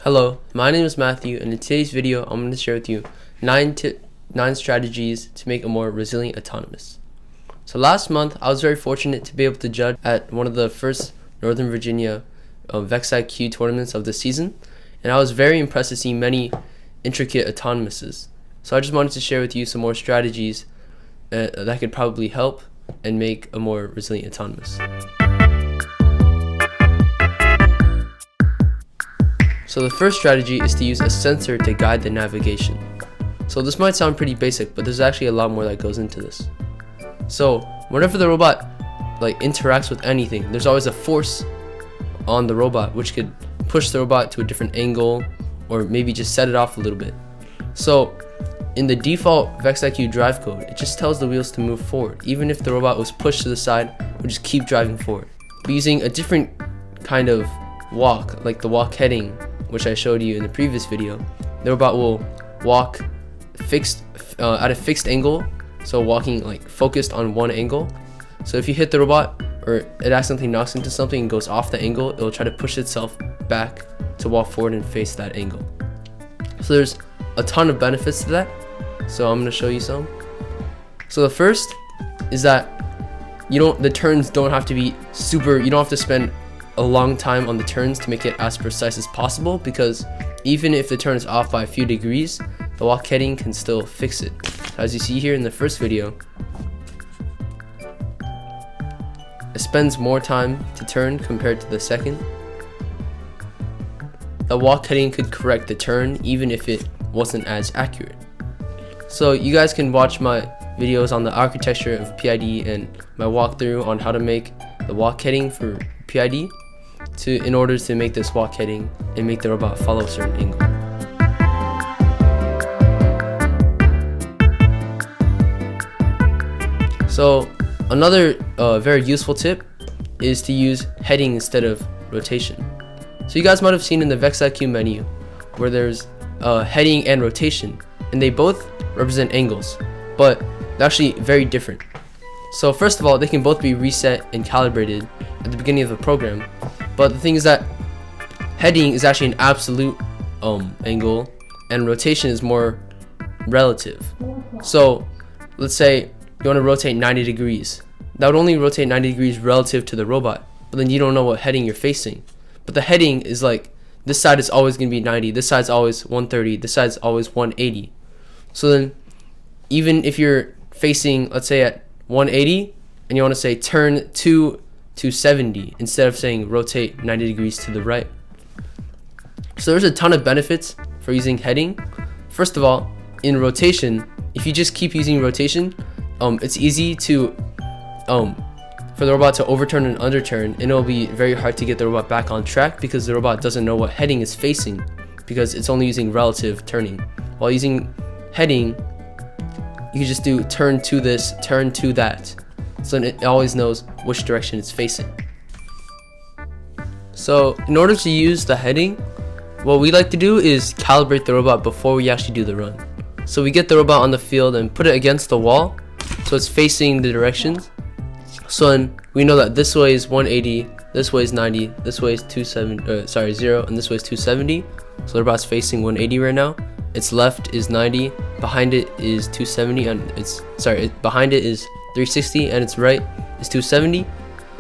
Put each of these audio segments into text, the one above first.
Hello, my name is Matthew, and in today's video I'm going to share with you 9 strategies to make a more resilient autonomous. So last month I was very fortunate to be able to judge at one of the first Northern Virginia Vex IQ tournaments of the season, and I was very impressed to see many intricate autonomouses. So I just wanted to share with you some more strategies that could probably help and make a more resilient autonomous. So the first strategy is to use a sensor to guide the navigation. So this might sound pretty basic, but there's actually a lot more that goes into this. So whenever the robot interacts with anything, there's always a force on the robot which could push the robot to a different angle or maybe just set it off a little bit. So in the default VexIQ drive code, it just tells the wheels to move forward. Even if the robot was pushed to the side, it would just keep driving forward. But using a different kind of walk, like the walk heading, which I showed you in the previous video, the robot will walk at a fixed angle, so walking focused on one angle. So if you hit the robot or it accidentally knocks into something and goes off the angle, it will try to push itself back to walk forward and face that angle. So there's a ton of benefits to that, so I'm going to show you some. So the first is that the turns don't have to be you don't have to spend a long time on the turns to make it as precise as possible, because even if the turn is off by a few degrees, the walk heading can still fix it. As you see here in the first video, it spends more time to turn compared to the second. The walk heading could correct the turn even if it wasn't as accurate. So you guys can watch my videos on the architecture of PID and my walkthrough on how to make the walk heading for PID in order to make this walk heading and make the robot follow a certain angle. So another very useful tip is to use heading instead of rotation. So you guys might have seen in the VexIQ menu where there's heading and rotation, and they both represent angles, but they're actually very different. So first of all, they can both be reset and calibrated at the beginning of the program, but the thing is that heading is actually an absolute angle and rotation is more relative. So let's say you want to rotate 90 degrees. That would only rotate 90 degrees relative to the robot, but then you don't know what heading you're facing. But the heading is this side is always going to be 90, this side's always 130, this side's always 180. So then even if you're facing, let's say at 180, and you want to say turn to 270 instead of saying rotate 90 degrees to the right. So there's a ton of benefits for using heading. First of all, in rotation, if you just keep using rotation, it's easy for the robot to overturn and underturn, and it'll be very hard to get the robot back on track because the robot doesn't know what heading is facing because it's only using relative turning. While using heading, you can just do turn to this, turn to that, so it always knows which direction it's facing. So in order to use the heading, what we like to do is calibrate the robot before we actually do the run. So we get the robot on the field and put it against the wall so it's facing the directions. So then we know that this way is 180, this way is 90, this way is 0, and this way is 270. So the robot's facing 180 right now. Its left is 90, behind it is 270, and behind it is 360, and its right is 270.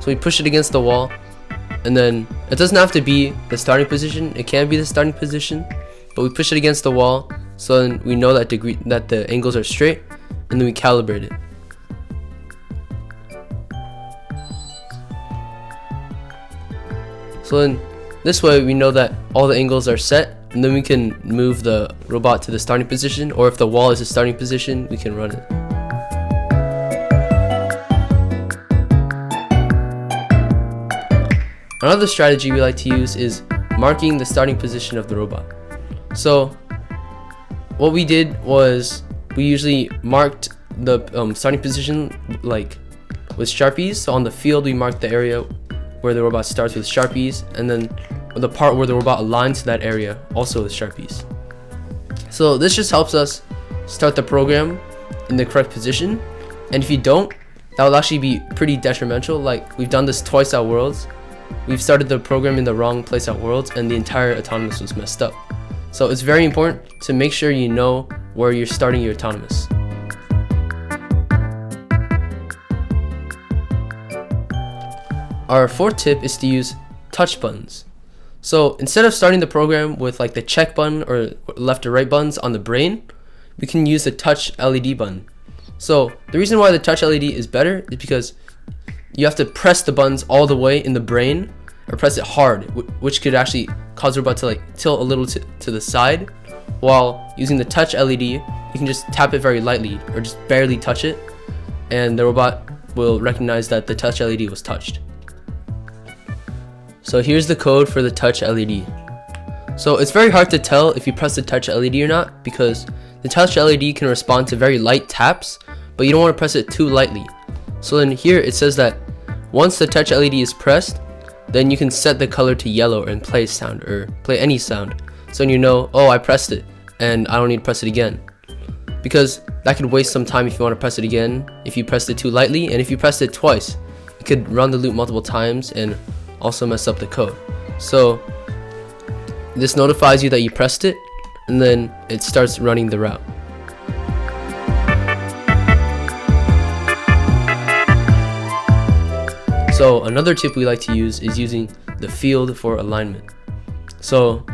So we push it against the wall, and then it doesn't have to be the starting position. It can be the starting position, but we push it against the wall, so then we know that the angles are straight, and then we calibrate it. So then this way we know that all the angles are set, and then we can move the robot to the starting position, or if the wall is the starting position, we can run it. Another strategy we like to use is marking the starting position of the robot. So what we did was we usually marked the starting position with Sharpies. So on the field we marked the area where the robot starts with Sharpies, and then the part where the robot aligns to that area also with Sharpies. So this just helps us start the program in the correct position, and if you don't, that will actually be pretty detrimental. We've done this twice at Worlds we've started the program in the wrong place at Worlds and the entire autonomous was messed up. So it's very important to make sure you know where you're starting your autonomous. Our fourth tip is to use touch buttons. So instead of starting the program with like the check button or left or right buttons on the brain, we can use the touch LED button. So the reason why the touch LED is better is because you have to press the buttons all the way in the brain, or press it hard, which could actually cause the robot to like tilt a little to the side. While using the touch LED, you can just tap it very lightly or just barely touch it, and the robot will recognize that the touch LED was touched. So here's the code for the touch LED. So it's very hard to tell if you press the touch LED or not, because the touch LED can respond to very light taps, but you don't want to press it too lightly. So then here it says that once the touch LED is pressed, then you can set the color to yellow and play sound or play any sound. So you know, oh, I pressed it and I don't need to press it again. Because that could waste some time if you want to press it again, if you pressed it too lightly, and if you pressed it twice, it could run the loop multiple times and also mess up the code. So this notifies you that you pressed it, and then it starts running the route. So another tip we like to use is using the field for alignment. So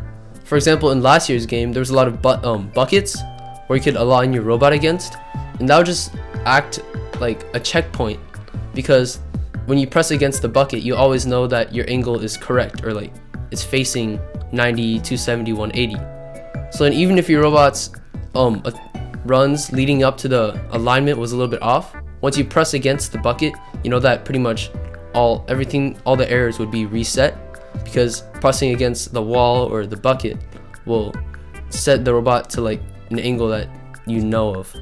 for example, in last year's game, there was a lot of buckets where you could align your robot against, and that would just act like a checkpoint, because when you press against the bucket, you always know that your angle is correct, or like it's facing 90, 270, 180. So then even if your robot's runs leading up to the alignment was a little bit off, once you press against the bucket, you know that pretty much all the errors would be reset, because pressing against the wall or the bucket will set the robot to like an angle that you know of.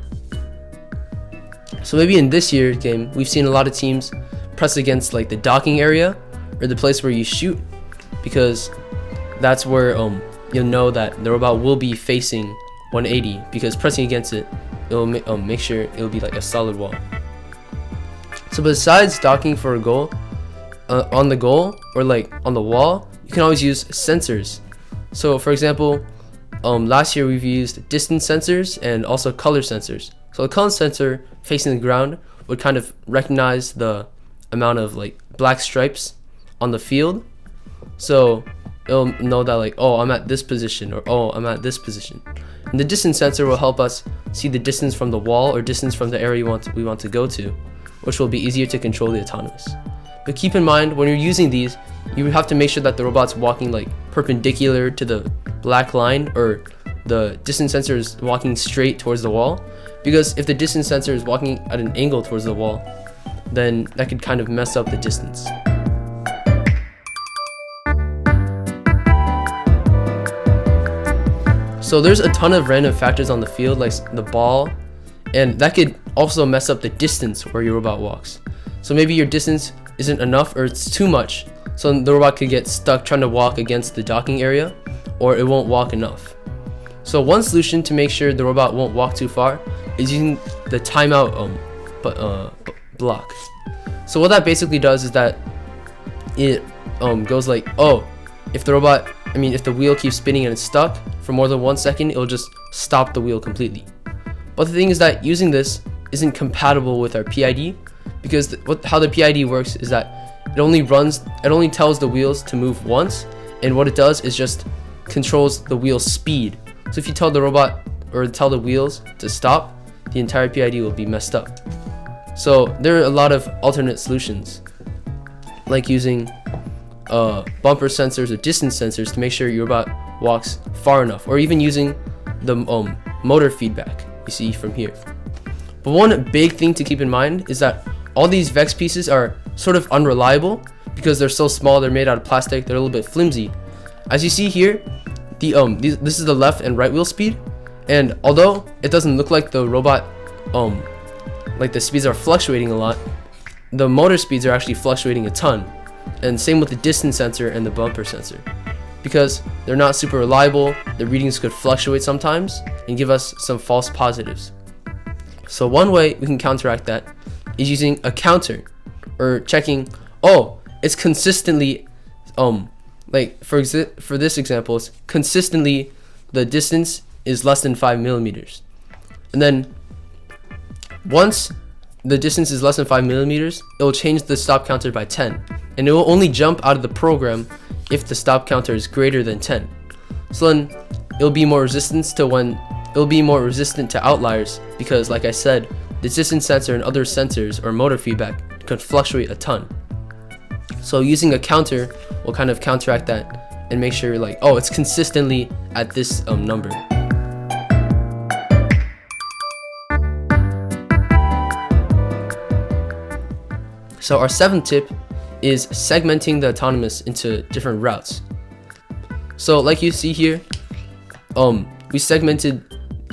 So maybe in this year's game, we've seen a lot of teams press against like the docking area or the place where you shoot, because that's where you'll know that the robot will be facing 180, because pressing against it, it'll make sure it'll be like a solid wall. So besides docking for a goal, on the goal or like on the wall, you can always use sensors. So for example, last year we've used distance sensors and also color sensors. So the color sensor facing the ground would kind of recognize the amount of like black stripes on the field. So it'll know that like, oh, I'm at this position, or oh, I'm at this position. And the distance sensor will help us see the distance from the wall or distance from the area we want to go to, which will be easier to control the autonomous. But keep in mind, when you're using these, you have to make sure that the robot's walking like perpendicular to the black line, or the distance sensor is walking straight towards the wall, because if the distance sensor is walking at an angle towards the wall, then that could kind of mess up the distance. So there's a ton of random factors on the field, like the ball, and that could also mess up the distance where your robot walks. So maybe your distance isn't enough, or it's too much, so the robot could get stuck trying to walk against the docking area, or it won't walk enough. So one solution to make sure the robot won't walk too far is using the timeout block. So what that basically does is that it goes like, oh, if the wheel keeps spinning and it's stuck for more than 1 second, it'll just stop the wheel completely. But the thing is that using this isn't compatible with our PID, because how the PID works is that it only tells the wheels to move once, and what it does is just controls the wheel's speed. So if you tell the robot or tell the wheels to stop, the entire PID will be messed up. So there are a lot of alternate solutions, like using bumper sensors or distance sensors to make sure your robot walks far enough, or even using the motor feedback you see from here. But one big thing to keep in mind is that all these Vex pieces are sort of unreliable, because they're so small, they're made out of plastic, they're a little bit flimsy. As you see here, this is the left and right wheel speed, and although it doesn't look like the robot like the speeds are fluctuating a lot, the motor speeds are actually fluctuating a ton. And same with the distance sensor and the bumper sensor, because they're not super reliable. The readings could fluctuate sometimes and give us some false positives. So one way we can counteract that is using a counter, or checking, oh, it's consistently like for this example, it's consistently the distance is less than 5 millimeters, and then once the distance is less than 5 millimeters, it will change the stop counter by 10, and it will only jump out of the program if the stop counter is greater than 10. So then it'll be more resistant to outliers, because like I said, the distance sensor and other sensors or motor feedback can fluctuate a ton. So using a counter will kind of counteract that and make sure like, oh, it's consistently at this number. So our seventh tip is segmenting the autonomous into different routes. So like you see here, we segmented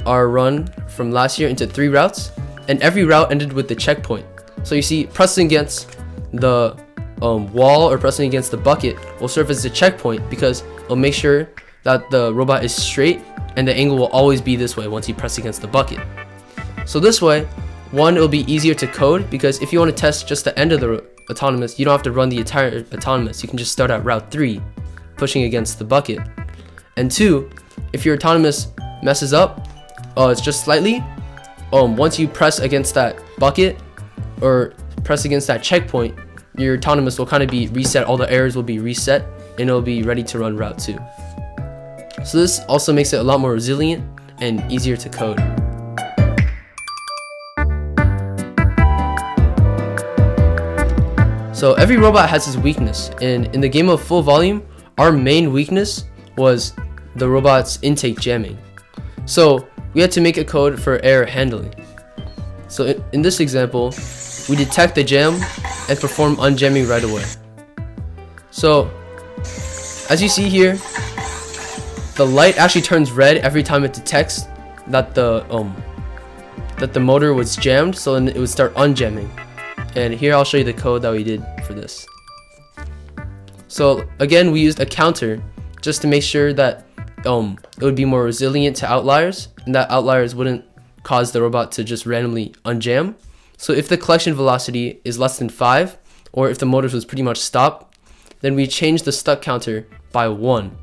our run from last year into 3 routes, and every route ended with the checkpoint. So you see, pressing against the wall or pressing against the bucket will serve as a checkpoint, because it'll make sure that the robot is straight and the angle will always be this way once you press against the bucket. So this way, one, it'll be easier to code, because if you want to test just the end of the autonomous, you don't have to run the entire autonomous. You can just start at route 3, pushing against the bucket. And 2, if your autonomous messes up, it's just slightly, once you press against that bucket or press against that checkpoint, your autonomous will kind of be reset. All the errors will be reset, and it'll be ready to run route 2. So this also makes it a lot more resilient and easier to code. So every robot has its weakness, and in the game of full volume, our main weakness was the robot's intake jamming. So we had to make a code for error handling. So in this example, we detect the jam and perform unjamming right away. So as you see here, the light actually turns red every time it detects that the motor was jammed, so then it would start unjamming. And here I'll show you the code that we did for this. So again, we used a counter just to make sure that it would be more resilient to outliers, and that outliers wouldn't cause the robot to just randomly unjam. So if the collection velocity is less than 5, or if the motors was pretty much stopped, then we change the stuck counter by 1.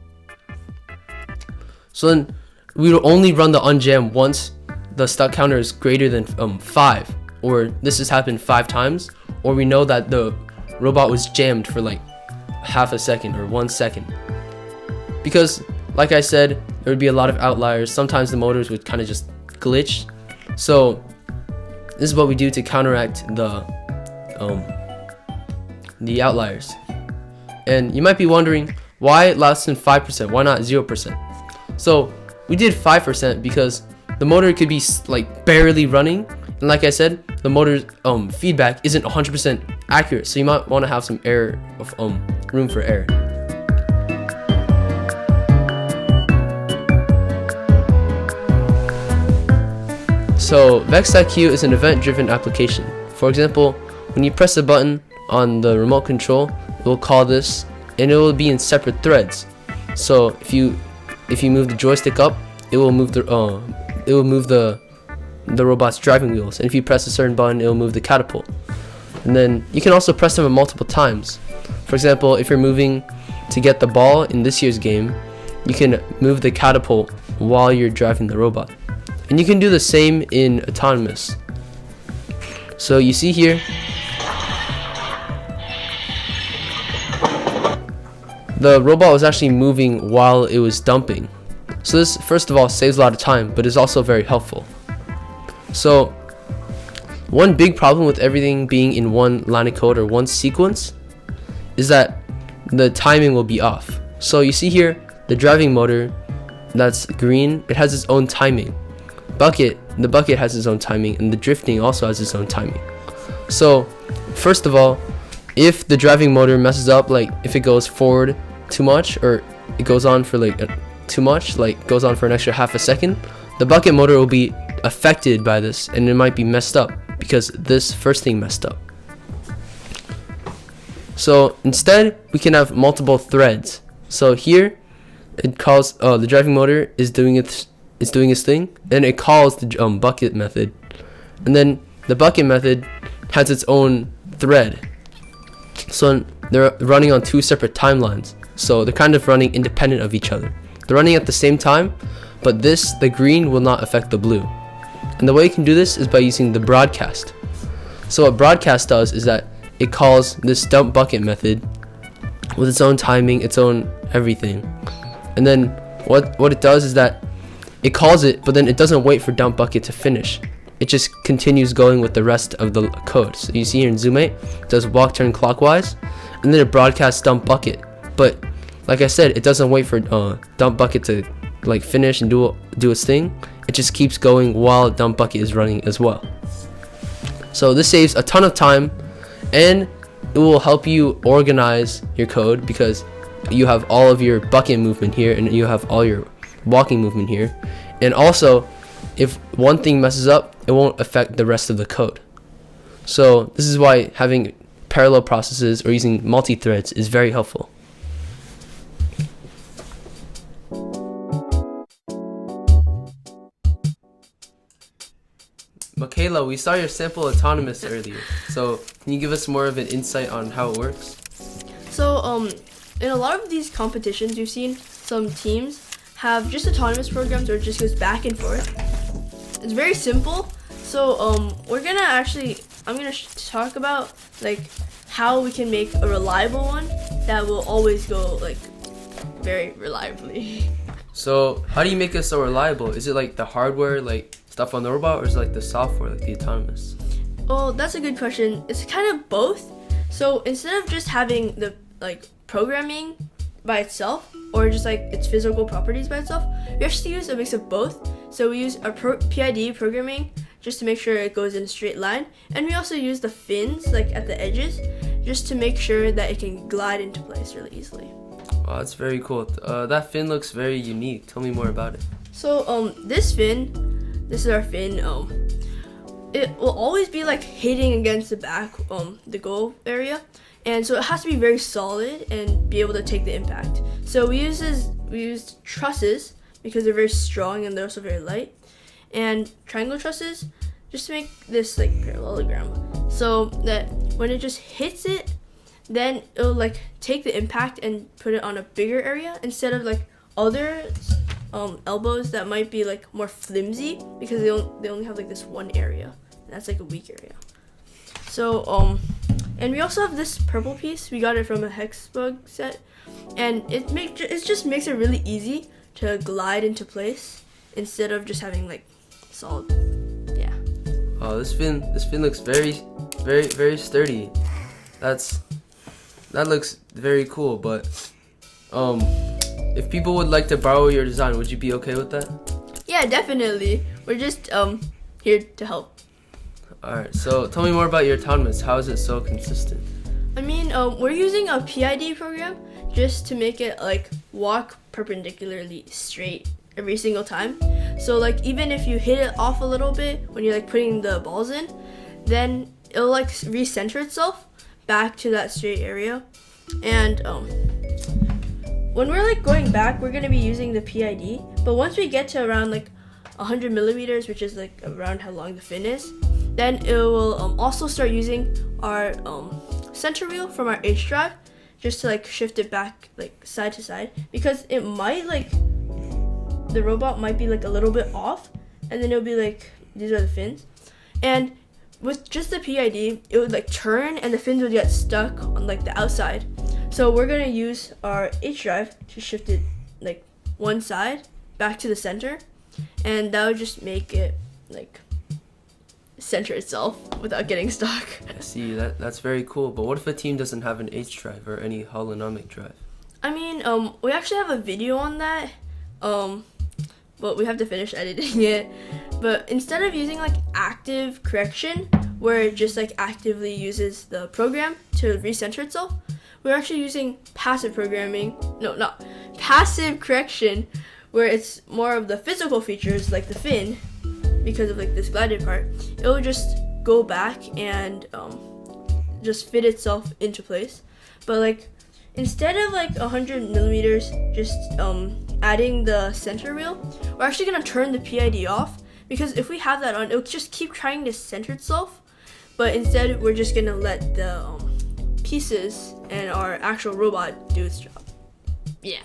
So then we will only run the unjam once the stuck counter is greater than 5, or this has happened 5 times, or we know that the robot was jammed for like half a second or 1 second. Because like I said, there would be a lot of outliers. Sometimes the motors would kind of just glitch. So this is what we do to counteract the outliers. And you might be wondering, why less than 5%? Why not 0%? So we did 5% because the motor could be like barely running, and like I said, the motor's feedback isn't 100% accurate, so you might want to have some error of room for error. So VexIQ is an event-driven application. For example, when you press a button on the remote control, it will call this, and it will be in separate threads. So if you move the joystick up, it will move the robot's driving wheels, and if you press a certain button, it will move the catapult. And then you can also press them multiple times. For example, if you're moving to get the ball in this year's game, you can move the catapult while you're driving the robot. And you can do the same in autonomous. So you see here, the robot was actually moving while it was dumping. So this, first of all, saves a lot of time, but is also very helpful. So one big problem with everything being in one line of code or one sequence is that the timing will be off. So you see here, the driving motor that's green, it has its own timing. The bucket has its own timing, and the drifting also has its own timing. So first of all, if the driving motor messes up, like if it goes forward too much, or it goes on for like too much, like goes on for an extra half a second, the bucket motor will be affected by this, and it might be messed up because this first thing messed up. So instead, we can have multiple threads. So here, it calls the driving motor is doing its thing, and it calls the bucket method, and then the bucket method has its own thread. So they're running on 2 separate timelines. So they're kind of running independent of each other. They're running at the same time, but the green will not affect the blue. And the way you can do this is by using the broadcast. So what broadcast does is that it calls this dump bucket method with its own timing, its own everything. And then what it does is that it calls it, but then it doesn't wait for dump bucket to finish. It just continues going with the rest of the code. So you see here in Zoom 8, it does walk turn clockwise, and then it broadcasts dump bucket. But like I said, it doesn't wait for dump bucket to like finish and do its thing. It just keeps going while dump bucket is running as well. So this saves a ton of time, and it will help you organize your code because you have all of your bucket movement here and you have all your walking movement here. And also, if one thing messes up, it won't affect the rest of the code. So this is why having parallel processes or using multi-threads is very helpful. Michaela, we saw your sample autonomous earlier. So can you give us more of an insight on how it works? So in a lot of these competitions, you've seen some teams have just autonomous programs where it just goes back and forth. It's very simple. So I'm gonna talk about like how we can make a reliable one that will always go like very reliably. So how do you make it so reliable? Is it like the hardware, like stuff on the robot, or is it like the software, like the autonomous? Oh, that's a good question. It's kind of both. So instead of just having the like programming by itself or just like its physical properties by itself, we actually use a mix of both. So we use our PID programming just to make sure it goes in a straight line, and we also use the fins like at the edges just to make sure that it can glide into place really easily. Wow, that's very cool. That fin looks very unique. Tell me more about it. So this is our fin. It will always be like hitting against the back, the goal area, and so it has to be very solid and be able to take the impact. So we used trusses because they're very strong and they're also very light, and triangle trusses just to make this like parallelogram, so that when it just hits it, then it'll like take the impact and put it on a bigger area instead of like other elbows that might be like more flimsy because they only have like this one area, and that's like a weak area. So and we also have this purple piece. We got it from a hex bug set, and it just makes it really easy to glide into place instead of just having like solid. Yeah. Oh, this fin looks very, very, very sturdy. That looks very cool. But if people would like to borrow your design, would you be okay with that? Yeah, definitely. We're just here to help. Alright, so tell me more about your autonomous. How is it so consistent? I mean, we're using a PID program just to make it like walk perpendicularly straight every single time. So like even if you hit it off a little bit when you're like putting the balls in, then it'll like recenter itself back to that straight area. And when we're like going back, we're gonna be using the PID. But once we get to around like 100 millimeters, which is like around how long the fin is, then it will also start using our center wheel from our H drive just to like shift it back like side to side, because it might like the robot might be like a little bit off, and then it'll be like these are the fins, and with just the PID it would like turn and the fins would get stuck on like the outside. So we're gonna use our H drive to shift it like one side back to the center, and that would just make it like center itself without getting stuck. I see, that's very cool. But what if a team doesn't have an H drive or any holonomic drive? I mean, we actually have a video on that, but we have to finish editing it. But instead of using like active correction, where it just like actively uses the program to recenter itself, we're actually using passive programming. No, not passive correction, where it's more of the physical features like the fin, because of like this glided part. It will just go back and just fit itself into place. But like instead of like 100 millimeters just adding the center wheel, we're actually gonna turn the PID off, because if we have that on, it'll just keep trying to center itself. But instead we're just gonna let the pieces and our actual robot do its job. Yeah.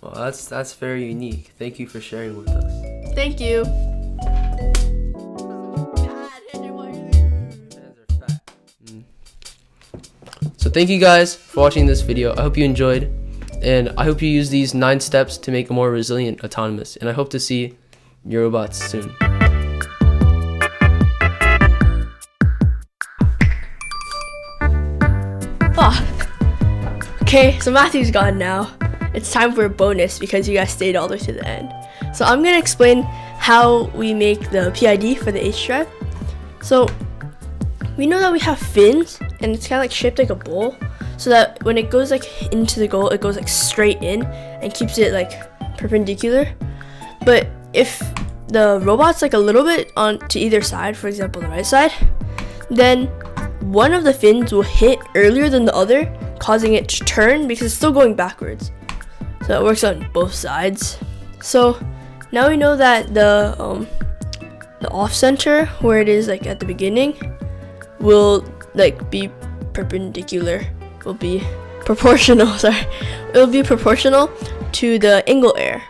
Well, that's very unique. Thank you for sharing with us. Thank you. So thank you guys for watching this video. I hope you enjoyed, and I hope you use these 9 steps to make a more resilient autonomous, and I hope to see your robots soon. Okay, so Matthew's gone now. It's time for a bonus because you guys stayed all the way to the end. So I'm gonna explain how we make the PID for the H drive. So we know that we have fins, and it's kind of like shaped like a bowl, so that when it goes like into the goal, it goes like straight in and keeps it like perpendicular. But if the robot's like a little bit on to either side, for example the right side, then one of the fins will hit earlier than the other, causing it to turn because it's still going backwards. So it works on both sides. So now we know that the off center, where it is like at the beginning, will like be perpendicular, will be proportional, sorry. It'll be proportional to the angle error.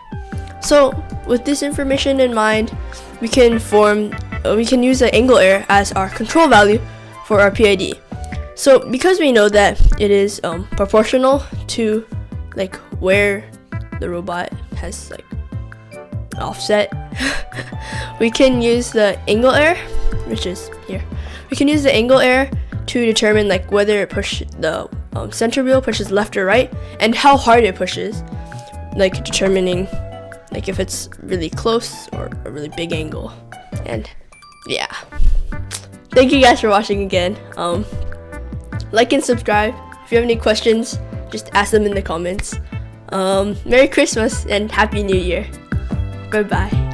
So with this information in mind, we can use the angle error as our control value for our PID. So because we know that it is proportional to like where the robot has like offset, we can use the angle error, which is here. We can use the angle error to determine like whether the center wheel pushes left or right, and how hard it pushes, like determining like if it's really close or a really big angle. And yeah, thank you guys for watching again. Like and subscribe. If you have any questions, just ask them in the comments. Merry Christmas and Happy New Year. Goodbye.